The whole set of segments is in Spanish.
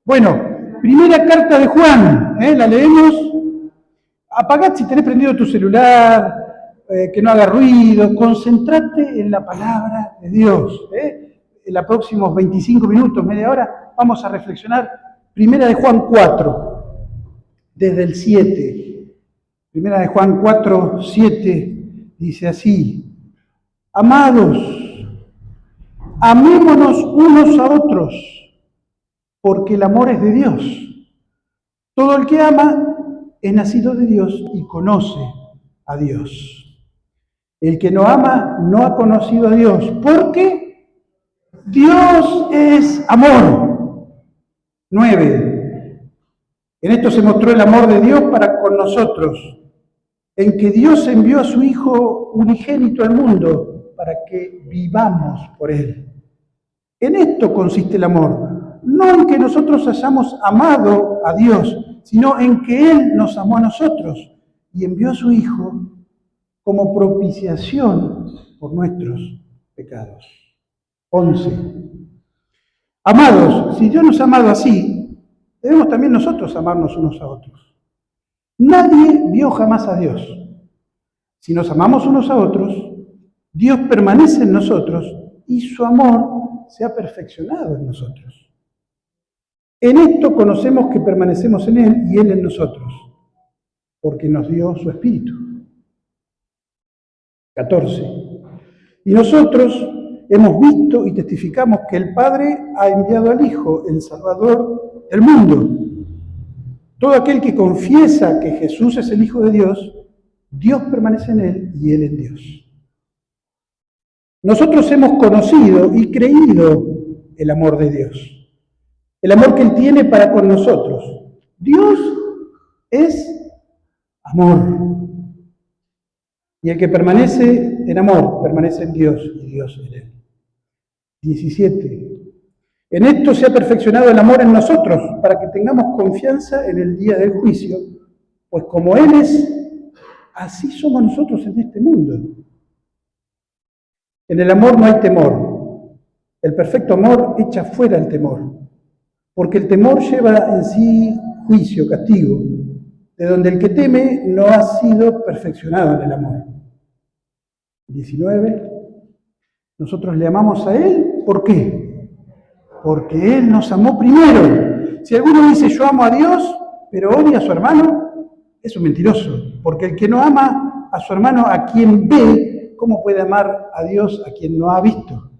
Bueno, primera carta de Juan, la leemos. Apagá si tenés prendido tu celular, que no haga ruido, concentrate en la palabra de Dios. En los próximos 25 minutos, media hora, vamos a reflexionar. Primera de Juan 4, desde el 7. Primera de Juan 4, 7, dice así: Amados, amémonos unos a otros, porque el amor es de Dios. Todo el que ama es nacido de Dios y conoce a Dios. El que no ama no ha conocido a Dios, porque Dios es amor. 9. En esto se mostró el amor de Dios para con nosotros, en que Dios envió a su Hijo unigénito al mundo para que vivamos por Él. En esto consiste el amor, no en que nosotros hayamos amado a Dios, sino en que Él nos amó a nosotros y envió a su Hijo como propiciación por nuestros pecados. 11. Amados, si Dios nos ha amado así, debemos también nosotros amarnos unos a otros. Nadie vio jamás a Dios. Si nos amamos unos a otros, Dios permanece en nosotros y su amor se ha perfeccionado en nosotros. En esto conocemos que permanecemos en Él y Él en nosotros, porque nos dio su Espíritu. 14. Y nosotros hemos visto y testificamos que el Padre ha enviado al Hijo, el Salvador del mundo. Todo aquel que confiesa que Jesús es el Hijo de Dios, Dios permanece en Él y Él en Dios. Nosotros hemos conocido y creído el amor de Dios, el amor que Él tiene para con nosotros. Dios es amor. Y el que permanece en amor, permanece en Dios y Dios en Él. 17. En esto se ha perfeccionado el amor en nosotros, para que tengamos confianza en el día del juicio, pues como Él es, así somos nosotros en este mundo. En el amor no hay temor. El perfecto amor echa fuera el temor, porque el temor lleva en sí juicio, castigo, de donde el que teme no ha sido perfeccionado en el amor. 19. Nosotros le amamos a Él, ¿por qué? Porque Él nos amó primero. Si alguno dice yo amo a Dios, pero odia a su hermano, es un mentiroso, porque el que no ama a su hermano a quien ve, ¿cómo puede amar a Dios a quien no ha visto?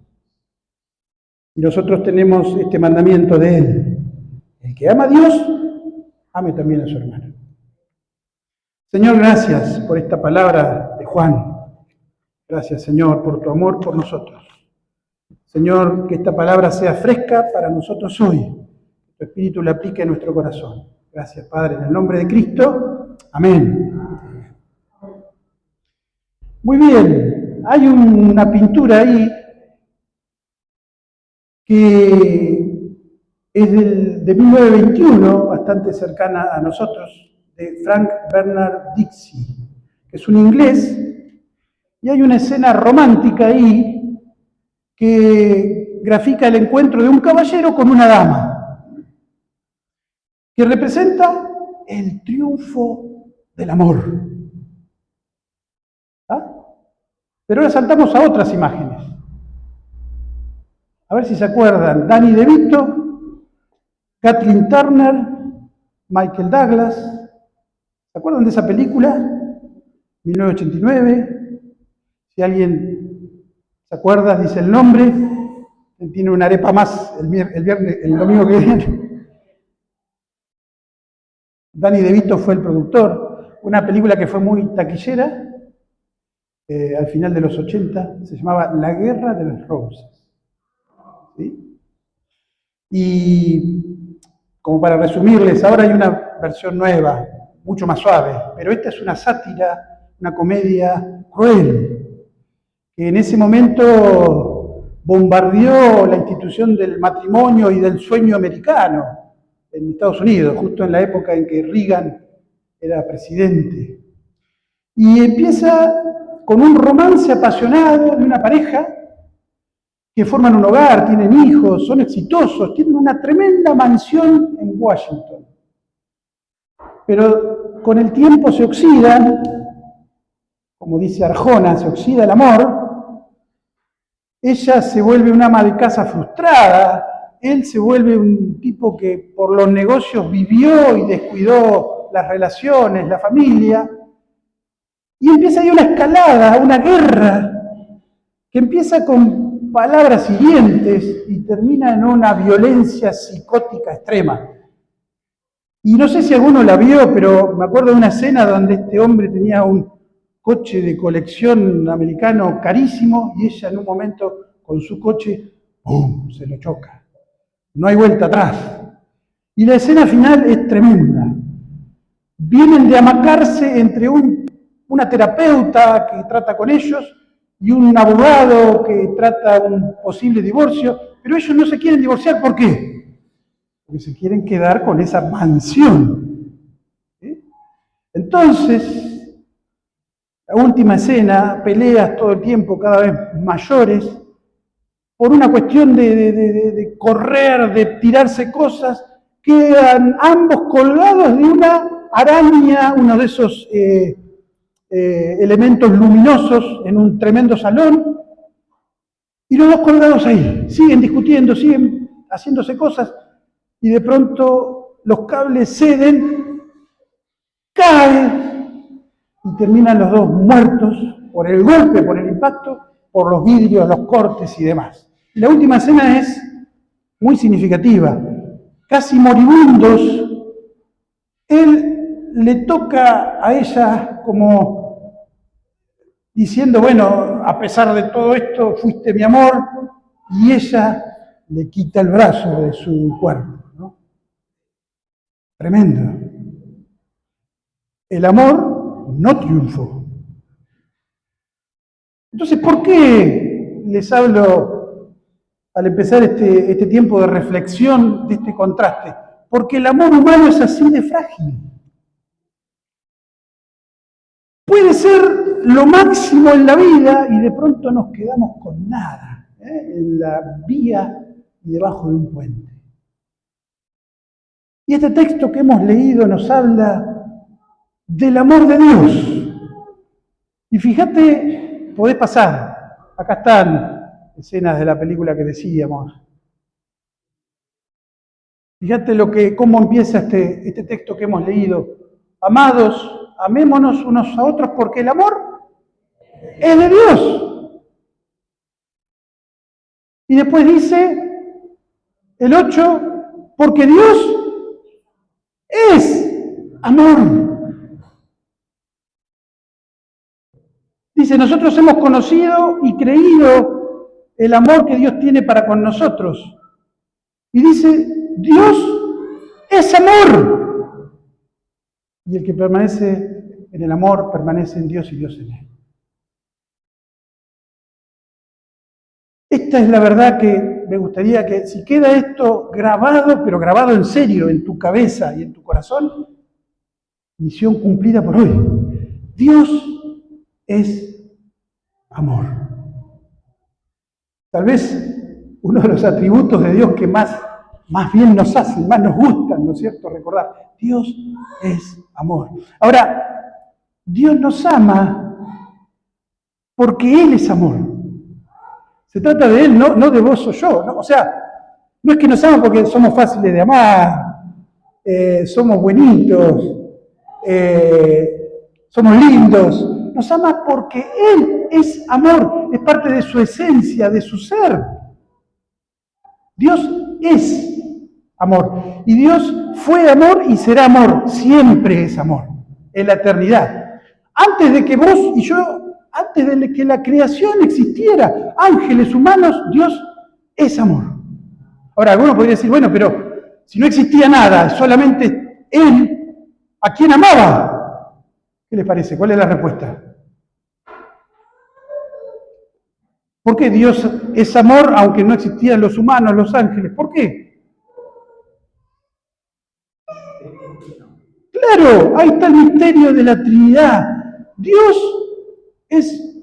Y nosotros tenemos este mandamiento de Él: el que ama a Dios, ame también a su hermano. Señor, gracias por esta palabra de Juan. Gracias, Señor, por tu amor por nosotros. Señor, que esta palabra sea fresca para nosotros hoy. Que tu Espíritu la aplique a nuestro corazón. Gracias, Padre, en el nombre de Cristo. Amén. Muy bien, hay una pintura ahí que es de 1921, bastante cercana a nosotros, de Frank Bernard Dixie, que es un inglés, y hay una escena romántica ahí que grafica el encuentro de un caballero con una dama, que representa el triunfo del amor. ¿Ah? Pero ahora saltamos a otras imágenes. A ver si se acuerdan. Danny DeVito, Kathleen Turner, Michael Douglas. ¿Se acuerdan de esa película? 1989. Si alguien se acuerda, dice el nombre. Tiene una arepa más el domingo que viene. Danny DeVito fue el productor. Una película que fue muy taquillera, al final de los 80, se llamaba La Guerra de las Rosas. ¿Sí? Y como para resumirles, ahora hay una versión nueva, mucho más suave, pero esta es una sátira, una comedia cruel, que en ese momento bombardeó la institución del matrimonio y del sueño americano en Estados Unidos, justo en la época en que Reagan era presidente. Y empieza con un romance apasionado de una pareja que forman un hogar, tienen hijos, son exitosos, tienen una tremenda mansión en Washington. Pero con el tiempo se oxidan, como dice Arjona, se oxida el amor, ella se vuelve una ama de casa frustrada, él se vuelve un tipo que por los negocios vivió y descuidó las relaciones, la familia, y empieza ahí una escalada, una guerra, que empieza con palabras hirientes y termina en una violencia psicótica extrema. Y no sé si alguno la vio, pero me acuerdo de una escena donde este hombre tenía un coche de colección americano carísimo y ella en un momento con su coche, ¡pum!, se lo choca. No hay vuelta atrás. Y la escena final es tremenda. Vienen de amacarse entre una terapeuta que trata con ellos y un abogado que trata un posible divorcio, pero ellos no se quieren divorciar. ¿Por qué? Porque se quieren quedar con esa mansión. ¿Sí? Entonces, la última escena, peleas todo el tiempo cada vez mayores, por una cuestión de correr, de tirarse cosas, quedan ambos colgados de una araña, uno de esos elementos luminosos en un tremendo salón, y los dos colgados ahí, siguen discutiendo, siguen haciéndose cosas, y de pronto los cables ceden, caen, y terminan los dos muertos por el golpe, por el impacto, por los vidrios, los cortes y demás. Y la última escena es muy significativa. Casi moribundos, él le toca a ella como diciendo, bueno, a pesar de todo esto, fuiste mi amor, y ella le quita el brazo de su cuerpo, ¿no? Tremendo. El amor no triunfó. Entonces, ¿por qué les hablo al empezar este tiempo de reflexión de este contraste? Porque el amor humano es así de frágil. Puede ser lo máximo en la vida y de pronto nos quedamos con nada, en la vía y debajo de un puente. Y este texto que hemos leído nos habla del amor de Dios. Y fíjate, podés pasar, acá están escenas de la película que decíamos. Fíjate cómo empieza este texto que hemos leído. Amados, amémonos unos a otros porque el amor es de Dios. Y después dice el 8, porque Dios es amor. Dice, nosotros hemos conocido y creído el amor que Dios tiene para con nosotros. Y dice, Dios es amor. Y el que permanece en el amor, permanece en Dios y Dios en él. Esta es la verdad que me gustaría que, si queda esto grabado, pero grabado en serio, en tu cabeza y en tu corazón, misión cumplida por hoy. Dios es amor. Tal vez uno de los atributos de Dios que más bien nos hacen, más nos gustan, ¿no es cierto?, recordar. Dios es amor. Ahora, Dios nos ama porque Él es amor. Se trata de Él, no de vos o yo, ¿no? O sea, no es que nos ama porque somos fáciles de amar, somos buenitos, somos lindos. Nos ama porque Él es amor, es parte de su esencia, de su ser. Dios es amor. Y Dios fue amor y será amor, siempre es amor, en la eternidad. Antes de que vos y yo, antes de que la creación existiera, ángeles, humanos, Dios es amor. Ahora, alguno podría decir, bueno, pero si no existía nada, solamente Él, ¿a quién amaba? ¿Qué les parece? ¿Cuál es la respuesta? ¿Por qué Dios es amor aunque no existían los humanos, los ángeles? ¿Por qué? Claro, ahí está el misterio de la Trinidad. Dios es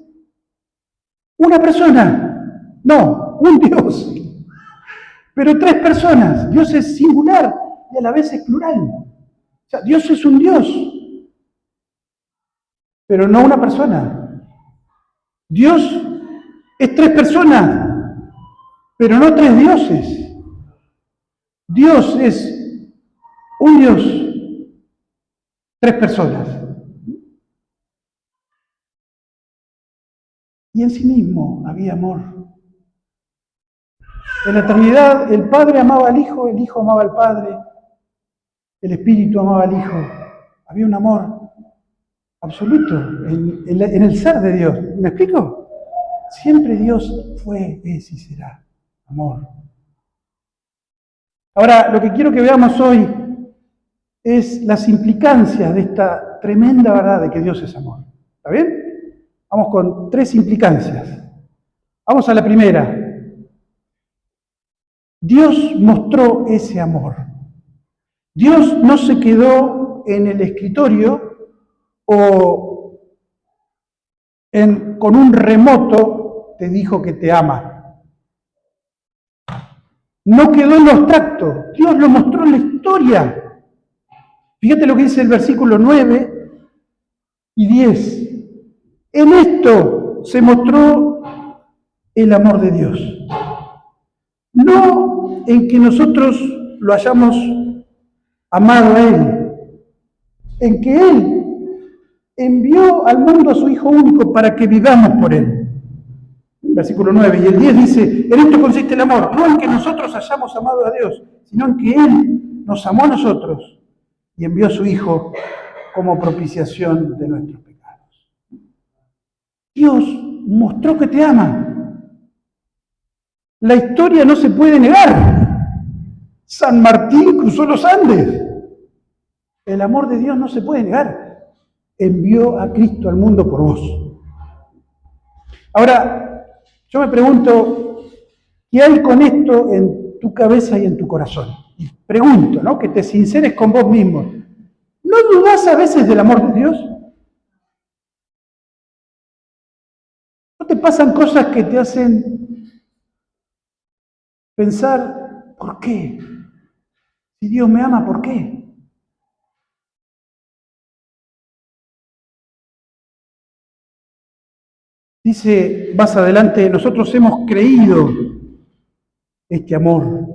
una persona. No, un Dios, pero tres personas. Dios es singular y a la vez es plural. O sea, Dios es un Dios, pero no una persona. Dios es tres personas, pero no tres dioses. Dios es un Dios, tres personas. Y en sí mismo había amor. En la eternidad el Padre amaba al Hijo, el Hijo amaba al Padre, el Espíritu amaba al Hijo. Había un amor absoluto en el ser de Dios. ¿Me explico? Siempre Dios fue, es y será amor. Ahora, lo que quiero que veamos hoy es las implicancias de esta tremenda verdad de que Dios es amor. ¿Está bien? Vamos con tres implicancias. Vamos a la primera. Dios mostró ese amor. Dios no se quedó en el escritorio o con un remoto te dijo que te ama. No quedó en lo abstracto. Dios lo mostró en la historia. Fíjate lo que dice el versículo 9 y 10. En esto se mostró el amor de Dios. No en que nosotros lo hayamos amado a Él, en que Él envió al mundo a su Hijo único para que vivamos por Él. Versículo 9. Y el 10 dice, en esto consiste el amor, no en que nosotros hayamos amado a Dios, sino en que Él nos amó a nosotros y envió a su Hijo como propiciación de nuestros pecados. Dios mostró que te ama. La historia no se puede negar. San Martín cruzó los Andes. El amor de Dios no se puede negar. Envió a Cristo al mundo por vos. Ahora, yo me pregunto, ¿qué hay con esto en tu cabeza y en tu corazón? Y pregunto, ¿no? Que te sinceres con vos mismo. ¿No dudás a veces del amor de Dios? ¿No te pasan cosas que te hacen pensar, ¿por qué? Si Dios me ama, ¿por qué? Dice más adelante, nosotros hemos creído este amor.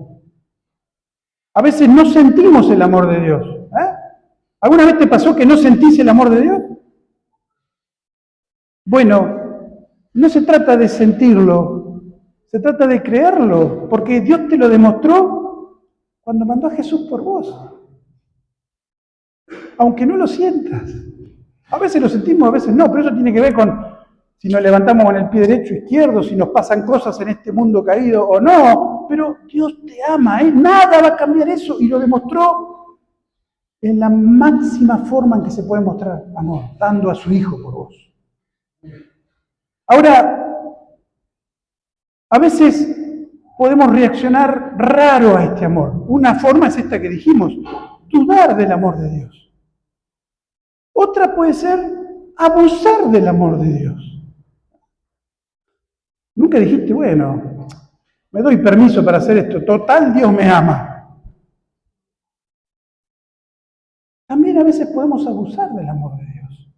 A veces no sentimos el amor de Dios. ¿Alguna vez te pasó que no sentís el amor de Dios? Bueno, no se trata de sentirlo, se trata de creerlo, porque Dios te lo demostró cuando mandó a Jesús por vos. Aunque no lo sientas. A veces lo sentimos, a veces no, pero eso tiene que ver con si nos levantamos con el pie derecho o izquierdo, si nos pasan cosas en este mundo caído o no. Pero Dios te ama, nada va a cambiar eso, y lo demostró en la máxima forma en que se puede mostrar amor, dando a su Hijo por vos. Ahora, a veces podemos reaccionar raro a este amor. Una forma es esta que dijimos, dudar del amor de Dios. Otra puede ser abusar del amor de Dios. Nunca dijiste, bueno, me doy permiso para hacer esto, total Dios me ama. También a veces podemos abusar del amor de Dios.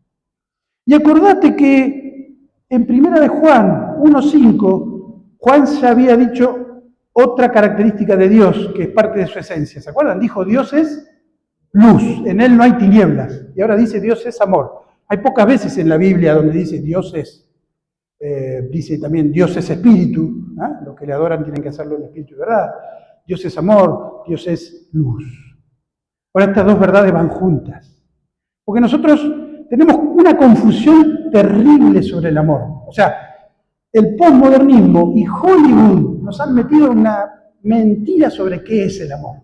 Y acordate que en 1 de Juan 1:5, Juan ya había dicho otra característica de Dios que es parte de su esencia. ¿Se acuerdan? Dijo, Dios es luz, en Él no hay tinieblas. Y ahora dice, Dios es amor. Hay pocas veces en la Biblia donde dice, Dios es. Dice también, Dios es espíritu. Los que le adoran tienen que hacerlo en espíritu y verdad. Dios es amor, Dios es luz. Ahora estas dos verdades van juntas. Porque nosotros tenemos una confusión terrible sobre el amor. O sea, el posmodernismo y Hollywood nos han metido una mentira sobre qué es el amor.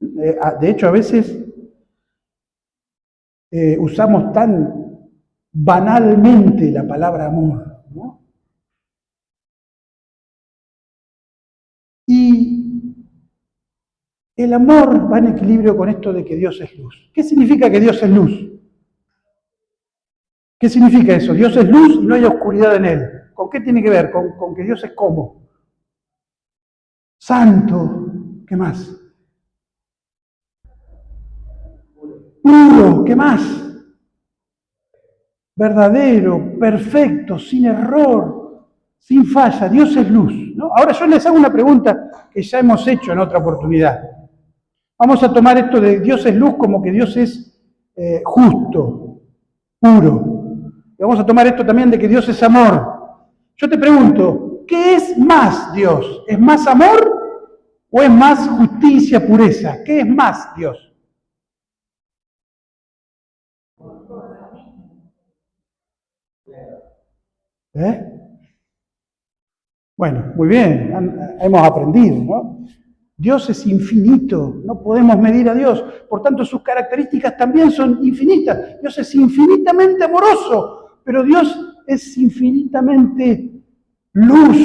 De hecho, a veces usamos tan banalmente la palabra amor, ¿no? Y el amor va en equilibrio con esto de que Dios es luz. ¿Qué significa que Dios es luz? ¿Qué significa eso? Dios es luz y no hay oscuridad en Él. ¿Con qué tiene que ver? Con que Dios es cómo. santo, ¿qué más? Puro, ¿qué más? Verdadero, perfecto, sin error, sin falla. Dios es luz, ¿no? Ahora yo les hago una pregunta que ya hemos hecho en otra oportunidad. Vamos a tomar esto de Dios es luz como que Dios es justo, puro. Y vamos a tomar esto también de que Dios es amor. Yo te pregunto, ¿qué es más Dios? ¿Es más amor o es más justicia, pureza? ¿Qué es más Dios? ¿Eh? Bueno, muy bien, hemos aprendido, ¿no? Dios es infinito, no podemos medir a Dios, por tanto sus características también son infinitas. Dios es infinitamente amoroso, pero Dios es infinitamente luz,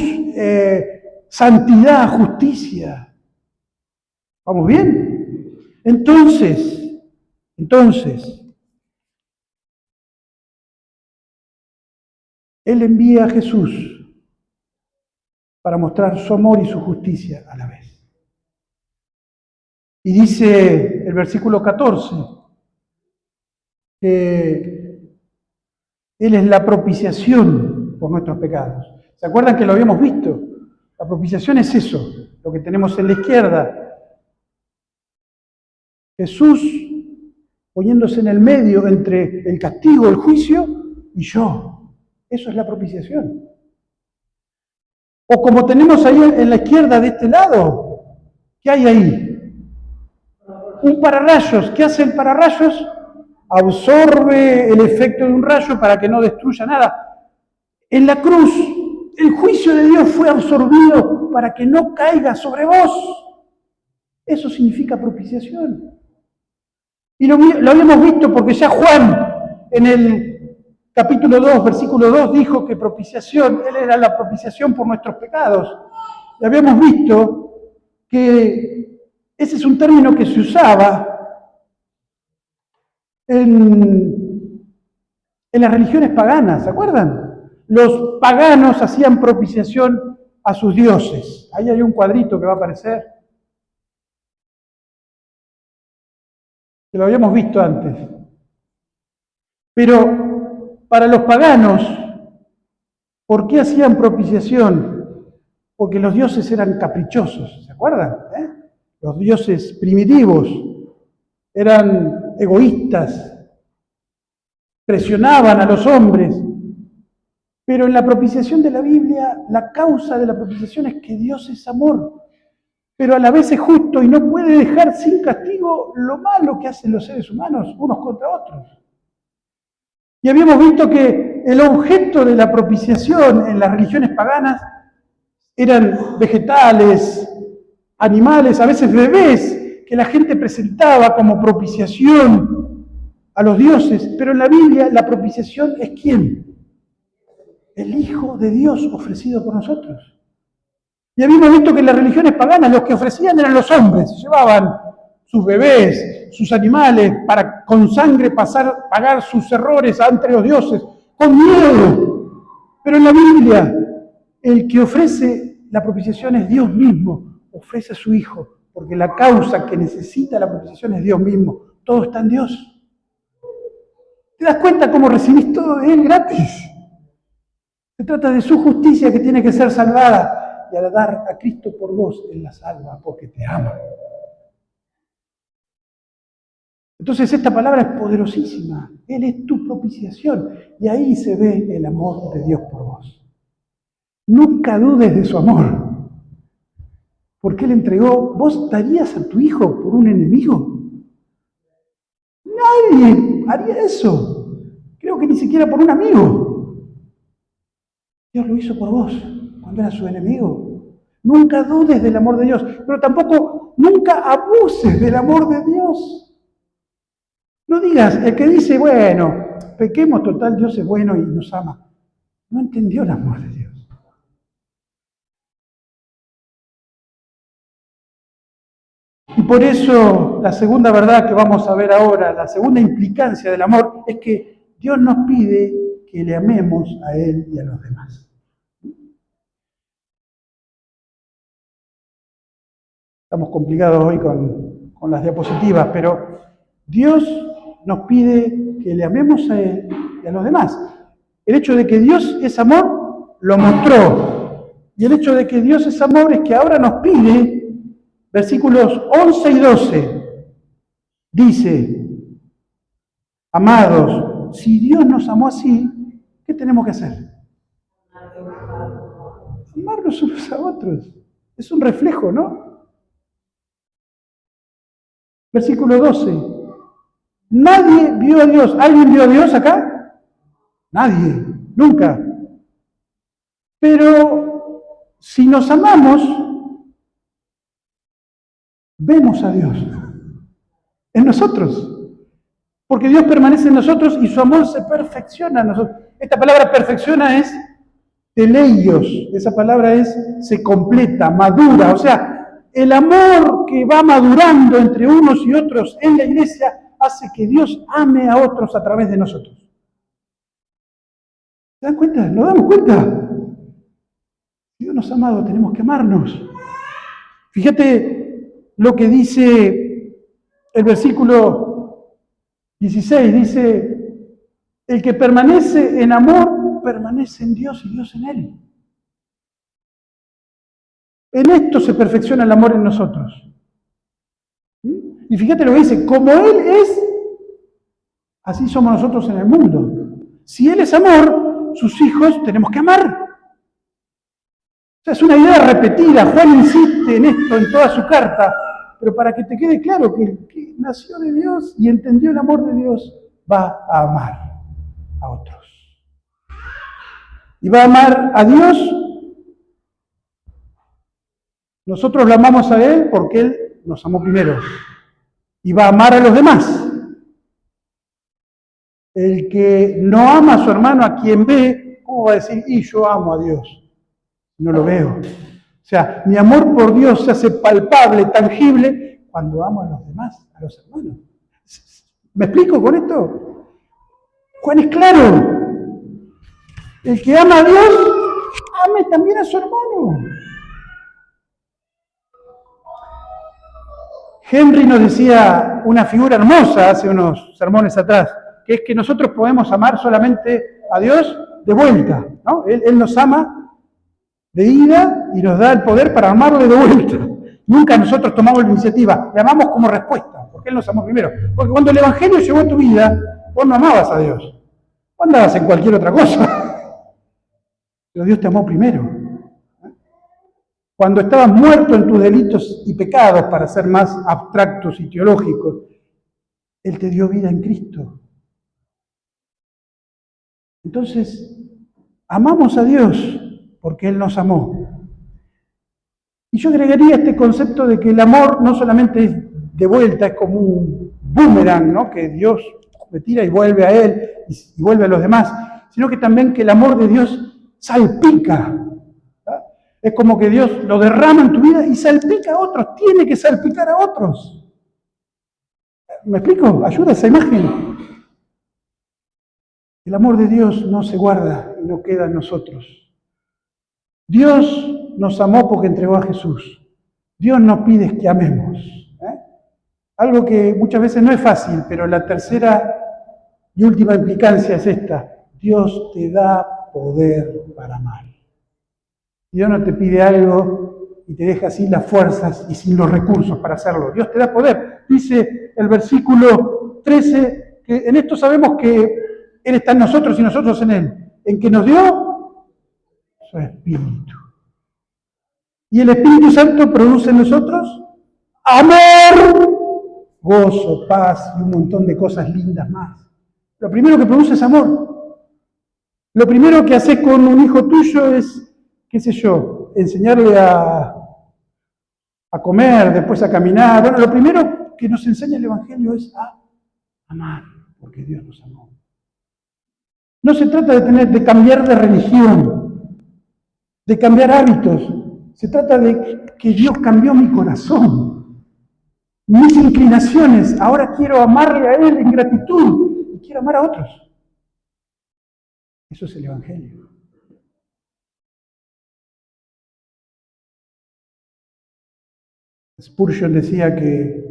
santidad, justicia. ¿Vamos bien? Entonces, Él envía a Jesús para mostrar su amor y su justicia a la vez. Y dice el versículo 14 que Él es la propiciación por nuestros pecados. ¿Se acuerdan que lo habíamos visto? La propiciación es eso, lo que tenemos en la izquierda. Jesús poniéndose en el medio entre el castigo, el juicio y yo. Eso es la propiciación. O como tenemos ahí en la izquierda de este lado, ¿qué hay ahí? Un pararrayos. ¿Qué hace el pararrayos? Absorbe el efecto de un rayo para que no destruya nada. En la cruz, el juicio de Dios fue absorbido para que no caiga sobre vos. Eso significa propiciación. Y lo habíamos visto porque ya Juan, en el capítulo 2, versículo 2, dijo que propiciación, Él era la propiciación por nuestros pecados. Y habíamos visto que ese es un término que se usaba en las religiones paganas, ¿se acuerdan? Los paganos hacían propiciación a sus dioses. Ahí hay un cuadrito que va a aparecer, que lo habíamos visto antes. Pero para los paganos, ¿por qué hacían propiciación? Porque los dioses eran caprichosos, ¿se acuerdan? Los dioses primitivos eran egoístas, presionaban a los hombres. Pero en la propiciación de la Biblia, la causa de la propiciación es que Dios es amor, pero a la vez es justo y no puede dejar sin castigo lo malo que hacen los seres humanos unos contra otros. Y habíamos visto que el objeto de la propiciación en las religiones paganas eran vegetales, animales, a veces bebés, que la gente presentaba como propiciación a los dioses, pero en la Biblia la propiciación es ¿quién? El Hijo de Dios ofrecido por nosotros. Y habíamos visto que en las religiones paganas los que ofrecían eran los hombres, llevaban sus bebés, sus animales, para con sangre pagar sus errores ante los dioses, con miedo. Pero en la Biblia, el que ofrece la propiciación es Dios mismo, ofrece a su Hijo, porque la causa que necesita la propiciación es Dios mismo. Todo está en Dios. ¿Te das cuenta cómo recibís todo de Él gratis? Se trata de su justicia que tiene que ser salvada, y al dar a Cristo por vos, Él la salva porque te ama. Entonces esta palabra es poderosísima. Él es tu propiciación. Y ahí se ve el amor de Dios por vos. Nunca dudes de su amor. Porque Él entregó, ¿vos darías a tu hijo por un enemigo? Nadie haría eso. Creo que ni siquiera por un amigo. Dios lo hizo por vos cuando era su enemigo. Nunca dudes del amor de Dios, pero tampoco nunca abuses del amor de Dios. No digas, el que dice, bueno, pequemos, total, Dios es bueno y nos ama. No entendió el amor de Dios. Y por eso la segunda verdad que vamos a ver ahora, la segunda implicancia del amor, es que Dios nos pide que le amemos a Él y a los demás. Estamos complicados hoy con las diapositivas, pero Dios nos pide que le amemos a Él y a los demás. El hecho de que Dios es amor lo mostró. Y el hecho de que Dios es amor es que ahora nos pide, versículos 11 y 12, dice, amados, si Dios nos amó así, ¿qué tenemos que hacer? Amarnos unos a otros. Es un reflejo, ¿no? Versículo 12. Nadie vio a Dios. ¿Alguien vio a Dios acá? Nadie, nunca. Pero si nos amamos, vemos a Dios en nosotros. Porque Dios permanece en nosotros y su amor se perfecciona en nosotros. Esta palabra perfecciona es teleios. Esa palabra se completa, madura. O sea, el amor que va madurando entre unos y otros en la iglesia hace que Dios ame a otros a través de nosotros. ¿Se dan cuenta? ¿Nos damos cuenta? Dios nos ha amado, tenemos que amarnos. Fíjate lo que dice el versículo 16, dice, el que permanece en amor, permanece en Dios y Dios en él. En esto se perfecciona el amor en nosotros. Y fíjate lo que dice, como Él es, así somos nosotros en el mundo. Si Él es amor, sus hijos tenemos que amar. O sea, es una idea repetida, Juan insiste en esto en toda su carta, pero para que te quede claro que el que nació de Dios y entendió el amor de Dios va a amar a otros. Y va a amar a Dios. Nosotros lo amamos a Él porque Él nos amó primero. Y va a amar a los demás. El que no ama a su hermano, a quien ve, ¿cómo va a decir, y yo amo a Dios? No lo veo. O sea, mi amor por Dios se hace palpable, tangible, cuando amo a los demás, a los hermanos. ¿Me explico con esto? Juan es claro. El que ama a Dios, ame también a su hermano. Henry nos decía una figura hermosa hace unos sermones atrás, que es que nosotros podemos amar solamente a Dios de vuelta, ¿no? Él nos ama de ida y nos da el poder para amarle de vuelta. Nunca nosotros tomamos la iniciativa, le amamos como respuesta, porque Él nos amó primero. Porque cuando el Evangelio llegó a tu vida, vos no amabas a Dios, vos andabas en cualquier otra cosa, pero Dios te amó primero. Cuando estabas muerto en tus delitos y pecados, para ser más abstractos y teológicos, Él te dio vida en Cristo. Entonces, amamos a Dios porque Él nos amó. Y yo agregaría este concepto de que el amor no solamente es de vuelta, es como un boomerang, ¿no? Que Dios me tira y vuelve a Él y vuelve a los demás, sino que también que el amor de Dios salpica. ¿Verdad? Es como que Dios lo derrama en tu vida y salpica a otros, tiene que salpicar a otros. ¿Me explico? ¿Ayuda esa imagen? El amor de Dios no se guarda y no queda en nosotros. Dios nos amó porque entregó a Jesús. Dios nos pide que amemos. Algo que muchas veces no es fácil, pero la tercera y última implicancia es esta. Dios te da poder para amar. Dios no te pide algo y te deja sin las fuerzas y sin los recursos para hacerlo. Dios te da poder. Dice el versículo 13 que en esto sabemos que Él está en nosotros y nosotros en Él. En que nos dio su Espíritu. Y el Espíritu Santo produce en nosotros amor, gozo, paz y un montón de cosas lindas más. Lo primero que produce es amor. Lo primero que haces con un hijo tuyo es, qué sé yo, enseñarle a comer, después a caminar. Bueno, lo primero que nos enseña el Evangelio es a amar, porque Dios nos amó. No se trata de cambiar de religión, de cambiar hábitos. Se trata de que Dios cambió mi corazón, mis inclinaciones. Ahora quiero amarle a Él en gratitud y quiero amar a otros. Eso es el Evangelio. Spurgeon decía que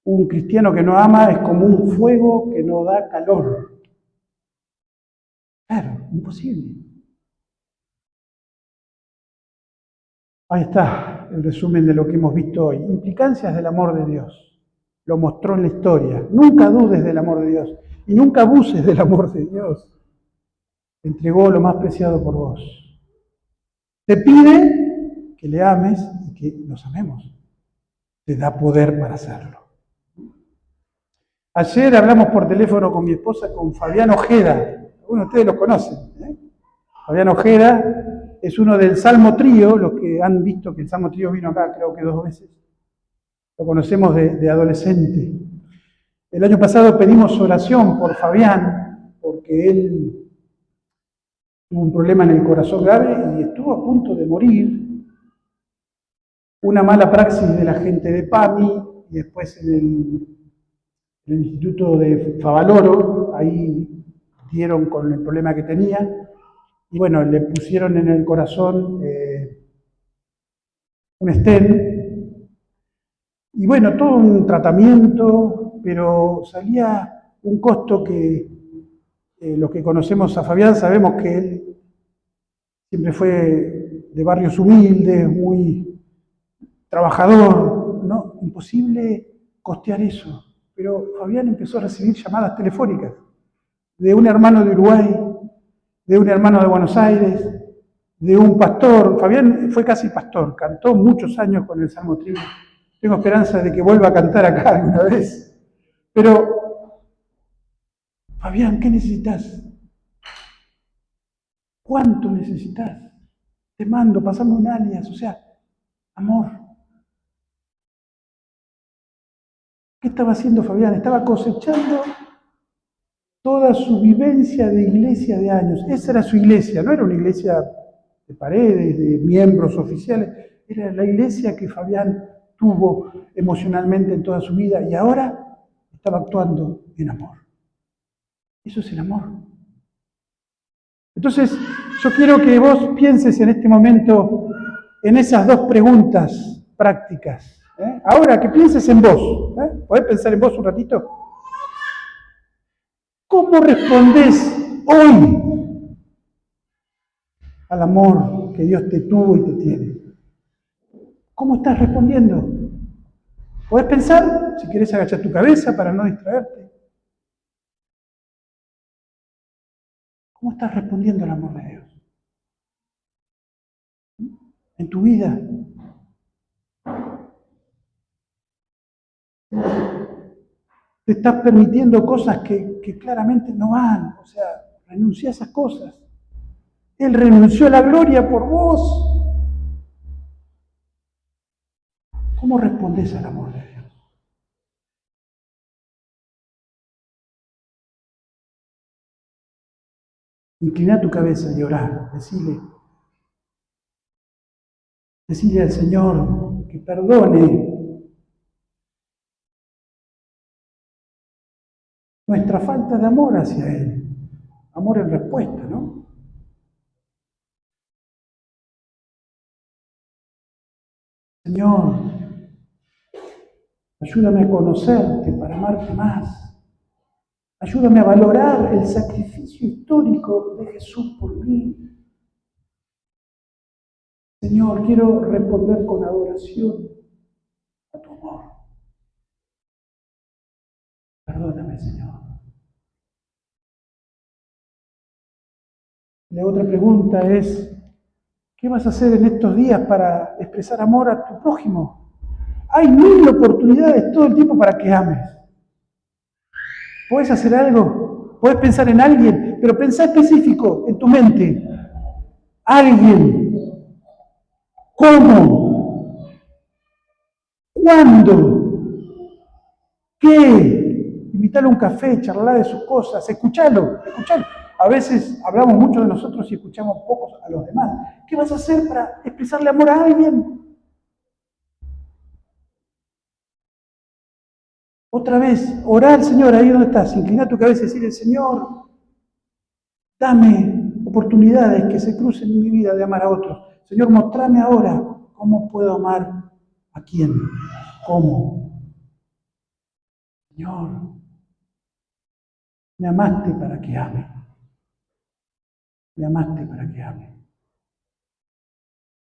un cristiano que no ama es como un fuego que no da calor. Claro, imposible. Ahí está el resumen de lo que hemos visto hoy. Implicancias del amor de Dios. Lo mostró en la historia. Nunca dudes del amor de Dios y nunca abuses del amor de Dios. Entregó lo más preciado por vos. Te pide que le ames y que nos amemos. Te da poder para hacerlo. Ayer hablamos por teléfono con mi esposa, con Fabián Ojeda. Algunos de ustedes lo conocen. Fabián Ojeda es uno del Salmo Trío, los que han visto que el Salmo Trío vino acá creo que 2 veces. Lo conocemos de adolescente. El año pasado pedimos oración por Fabián, porque él tuvo un problema en el corazón grave y estuvo a punto de morir. Una mala praxis de la gente de PAMI y después en el Instituto de Favaloro, ahí dieron con el problema que tenía, y bueno, le pusieron en el corazón un stent, y bueno, todo un tratamiento, pero salía un costo que los que conocemos a Fabián sabemos que él siempre fue de barrios humildes, muy trabajador, ¿no? Imposible costear eso. Pero Fabián empezó a recibir llamadas telefónicas de un hermano de Uruguay, de un hermano de Buenos Aires, de un pastor. Fabián fue casi pastor, cantó muchos años con el Salmo Trío. Tengo esperanza de que vuelva a cantar acá alguna vez. Pero, Fabián, ¿qué necesitas? ¿Cuánto necesitas? Te mando, pasame un alias, o sea, amor. ¿Qué estaba haciendo Fabián? Estaba cosechando toda su vivencia de iglesia de años. Esa era su iglesia, no era una iglesia de paredes, de miembros oficiales, era la iglesia que Fabián tuvo emocionalmente en toda su vida y ahora estaba actuando en amor. Eso es el amor. Entonces, yo quiero que vos pienses en este momento en esas 2 preguntas prácticas. Ahora, que pienses en vos. ¿Podés pensar en vos un ratito? ¿Cómo respondés hoy al amor que Dios te tuvo y te tiene? ¿Cómo estás respondiendo? ¿Podés pensar? Si querés agachar tu cabeza para no distraerte. ¿Cómo estás respondiendo al amor de Dios? En tu vida. Te estás permitiendo cosas que claramente no van. O sea, renuncia a esas cosas. Él renunció a la gloria por vos. ¿Cómo respondés al amor de Dios? Inclina tu cabeza y orá. Decile al Señor que perdone nuestra falta de amor hacia Él. Amor en respuesta, ¿no? Señor, ayúdame a conocerte para amarte más. Ayúdame a valorar el sacrificio histórico de Jesús por mí. Señor, quiero responder con adoración a tu amor. Perdóname, Señor. La otra pregunta es, ¿qué vas a hacer en estos días para expresar amor a tu prójimo? Hay 1000 oportunidades todo el tiempo para que ames. ¿Puedes hacer algo? ¿Puedes pensar en alguien? Pero pensá específico en tu mente. Alguien. ¿Cómo? ¿Cuándo? ¿Qué? Invítalo a un café, charlar de sus cosas, escuchalo. A veces hablamos mucho de nosotros y escuchamos pocos a los demás. ¿Qué vas a hacer para expresarle amor a alguien? Otra vez, orá al Señor ahí donde estás, inclina tu cabeza y decirle, Señor, dame oportunidades que se crucen en mi vida de amar a otros. Señor, mostrame ahora cómo puedo amar ¿A quién? ¿Cómo? Señor, me amaste para que ame. Me amaste para que ame.